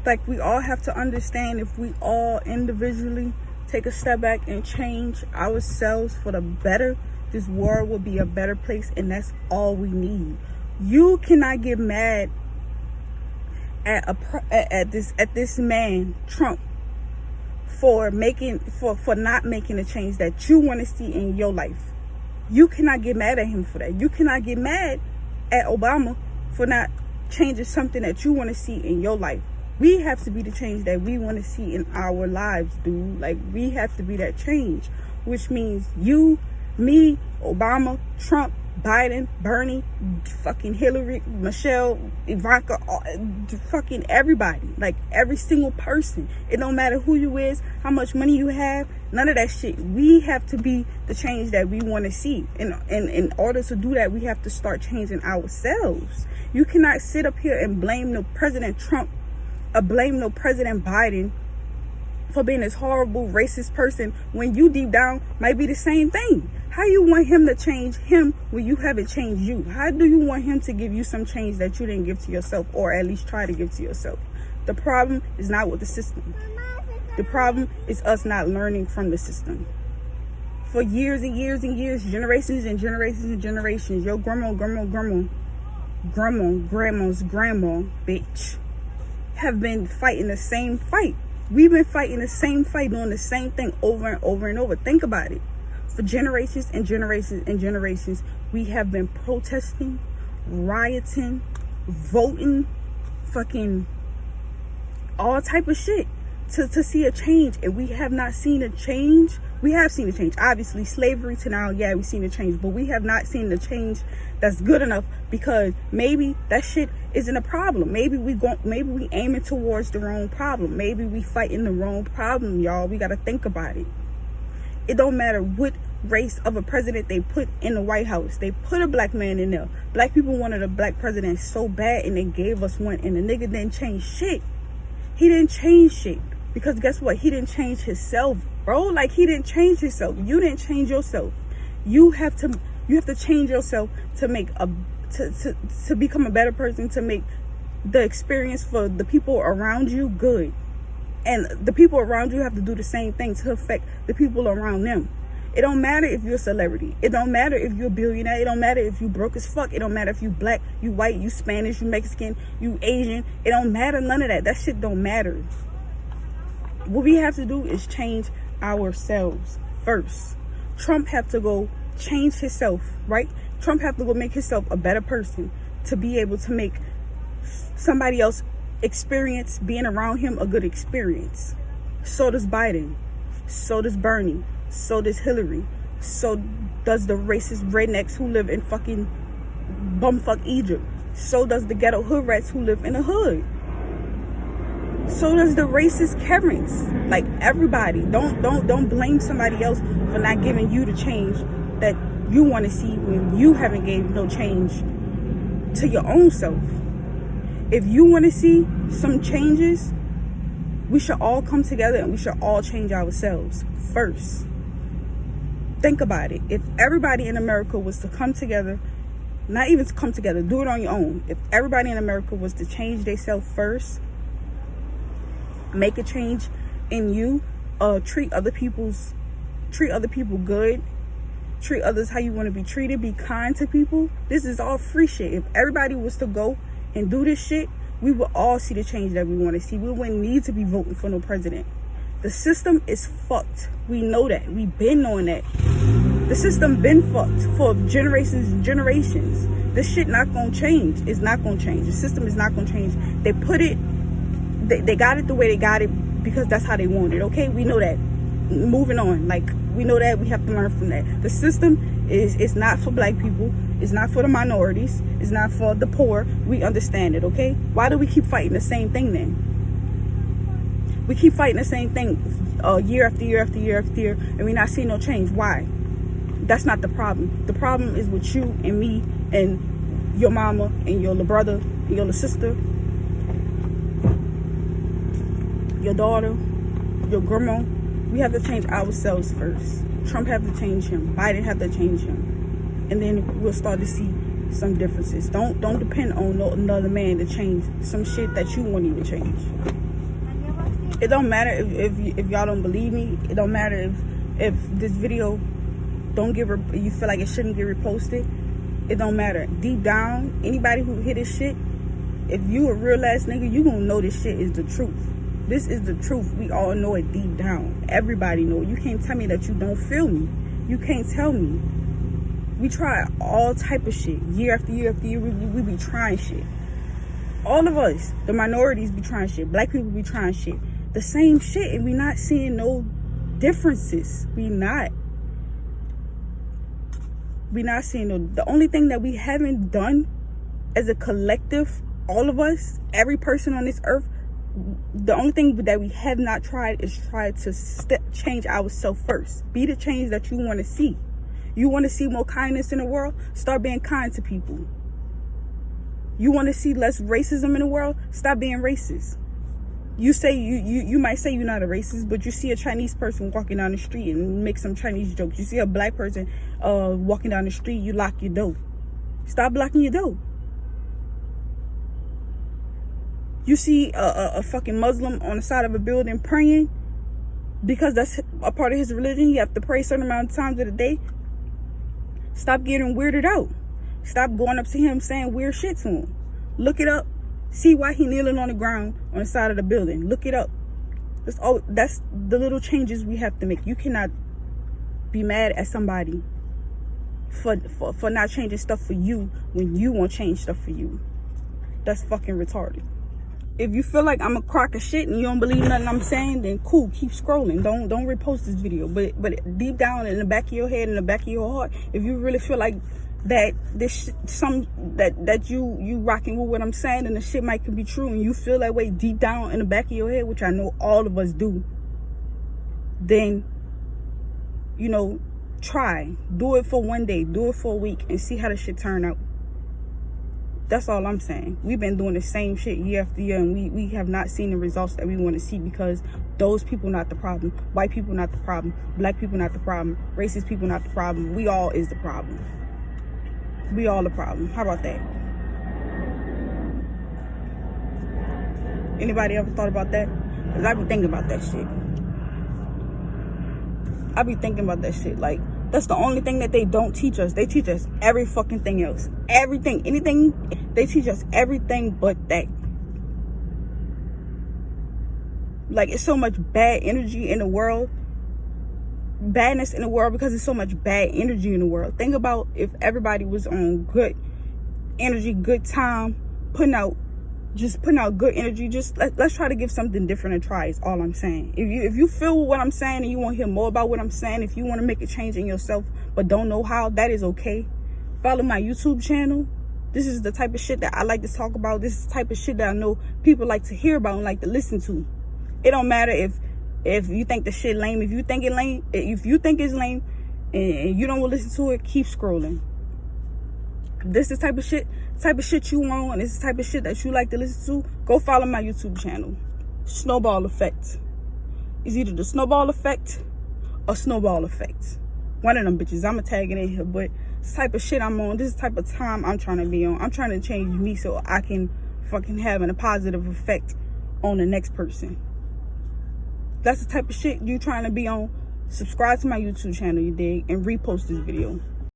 Like, we all have to understand, if we all individually take a step back and change ourselves for the better, this world will be a better place, and that's all we need. You cannot get mad at this man Trump for not making a change that you want to see in your life. You cannot get mad at him for that. You cannot get mad at Obama for not changing something that you want to see in your life. We have to be the change that we want to see in our lives, dude. Like, we have to be that change, which means you, me, Obama, Trump, Biden, Bernie, fucking Hillary, Michelle, Ivanka, fucking everybody. Like, every single person. It don't matter who you is, how much money you have, none of that shit. We have to be the change that we want to see. And in order to do that, we have to start changing ourselves. You cannot sit up here and blame no President Trump or blame no President Biden for being this horrible racist person when you deep down might be the same thing. How you want him to change him when you haven't changed you? How do you want him to give you some change that you didn't give to yourself, or at least try to give to yourself? The problem is not with the system. The problem is us not learning from the system. For years and years and years, generations and generations and generations, your grandma's grandma, bitch, have been fighting the same fight. We've been fighting the same fight, doing the same thing over and over and over. Think about it. For generations and generations and generations, we have been protesting, rioting, voting, fucking all type of shit to see a change, and we have not seen a change. We have seen a change. Obviously, slavery to now, yeah, we've seen a change, but we have not seen the change that's good enough, because maybe that shit isn't a problem. Maybe we aiming towards the wrong problem. Maybe we fighting the wrong problem, y'all. We gotta think about it. It don't matter what race of a president they put in the White House. They put a black man in there. Black people wanted a black president so bad, and they gave us one, and the nigga didn't change shit. He didn't change shit, because guess what? He didn't change himself, bro. Like, he didn't change himself. You didn't change yourself. You have to change yourself to make to become a better person, to make the experience for the people around you good. And the people around you have to do the same thing to affect the people around them. It don't matter if you're a celebrity. It don't matter if you're a billionaire. It don't matter if you broke as fuck. It don't matter if you black, you white, you Spanish, you Mexican, you Asian. It don't matter, none of that. That shit don't matter. What we have to do is change ourselves first. Trump have to go change himself, right? Trump have to go make himself a better person to be able to make somebody else experience being around him a good experience. So does Biden. So does Bernie. So does Hillary. So does the racist rednecks who live in fucking bumfuck Egypt. So does the ghetto hood rats who live in the hood. So does the racist Karens. Like, everybody. Don't blame somebody else for not giving you the change that you want to see when you haven't gave no change to your own self. If you want to see some changes, we should all come together and we should all change ourselves first. Think about it. If everybody in America was to come together, not even to come together, do it on your own. If everybody in America was to change themselves first, make a change in you, treat other people good, treat others how you want to be treated, be kind to people. This is all free shit. If everybody was to go and do this shit, we would all see the change that we want to see. We wouldn't need to be voting for no president. The system is fucked. We know that. We've been knowing that. The system been fucked for generations and generations. This shit not gonna change. It's not gonna change. The system is not gonna change. They got it the way they got it because that's how they want it. Okay, we know that. Moving on. Like, we know that. We have to learn from that. The system is not for black people. It's not for the minorities. It's not for the poor. We understand it, okay? Why do we keep fighting the same thing then? We keep fighting the same thing year after year after year after year, and we not seeing no change. Why? That's not the problem. The problem is with you and me and your mama and your little brother and your little sister, your daughter, your grandma. We have to change ourselves first. Trump have to change him. Biden have to change him. And then we'll start to see some differences. Don't depend on another man to change some shit that you won't even change. It don't matter if y'all don't believe me. It don't matter if this video you feel like it shouldn't get reposted. It don't matter. Deep down, anybody who hear this shit, if you a real ass nigga, you gonna know this shit is the truth. This is the truth. We all know it deep down. Everybody know it. You can't tell me that you don't feel me. You can't tell me. We try all type of shit. Year after year after year, we be trying shit. All of us, the minorities be trying shit. Black people be trying shit. The same shit, and we not seeing no differences. We not seeing no. The only thing that we haven't done as a collective, all of us, every person on this earth, the only thing that we have not tried is try to change ourselves first. Be the change that you want to see. You want to see more kindness in the world? Start being kind to people. You want to see less racism in the world? Stop being racist. You say you might say you're not a racist, but you see a Chinese person walking down the street and make some Chinese jokes. You see a black person walking down the street, you lock your door. Stop blocking your door. You see a fucking Muslim on the side of a building praying because that's a part of his religion. You have to pray a certain amount of times of the day. Stop getting weirded out. Stop going up to him saying weird shit to him. Look it up. See why he kneeling on the ground on the side of the building. Look it up. That's the little changes we have to make. You cannot be mad at somebody for not changing stuff for you when you want to change stuff for you. That's fucking retarded. If you feel like I'm a crock of shit and you don't believe nothing I'm saying, then cool, keep scrolling. Don't repost this video. But deep down in the back of your head, in the back of your heart, if you really feel like that that you rocking with what I'm saying and the shit might could be true, and you feel that way deep down in the back of your head, which I know all of us do, then try. Do it for one day, do it for a week, and see how the shit turn out. That's all I'm saying. We've been doing the same shit year after year, and we have not seen the results that we want to see, because those people not the problem. White people not the problem. Black people not the problem. Racist people not the problem. We all is the problem. We all the problem. How about that? Anybody ever thought about that? Because I be thinking about that shit. I be thinking about that shit. Like, that's the only thing that they don't teach us. They teach us every fucking thing else. Everything, anything, they teach us everything but that. Like, it's so much bad energy in the world. Badness in the world because there's so much bad energy in the world. Think about if everybody was on good energy, good time, putting out good energy. Just let's try to give something different a try, is all I'm saying. If you feel what I'm saying and you want to hear more about what I'm saying, if you want to make a change in yourself but don't know how, that is okay. Follow my YouTube channel. This is the type of shit that I like to talk about. This is the type of shit that I know people like to hear about and like to listen to. It don't matter if you think the shit lame. If you think it's lame and you don't want to listen to it, keep scrolling. This is the type of shit you want, and this is the type of shit that you like to listen to, go follow my YouTube channel. Snowball Effect. It's either the Snowball Effect or Snowball Effect. One of them bitches. I'ma tag it in here, but this type of shit I'm on, this is the type of time I'm trying to be on. I'm trying to change me so I can fucking have a positive effect on the next person. That's the type of shit you trying to be on. Subscribe to my YouTube channel, you dig, and repost this video.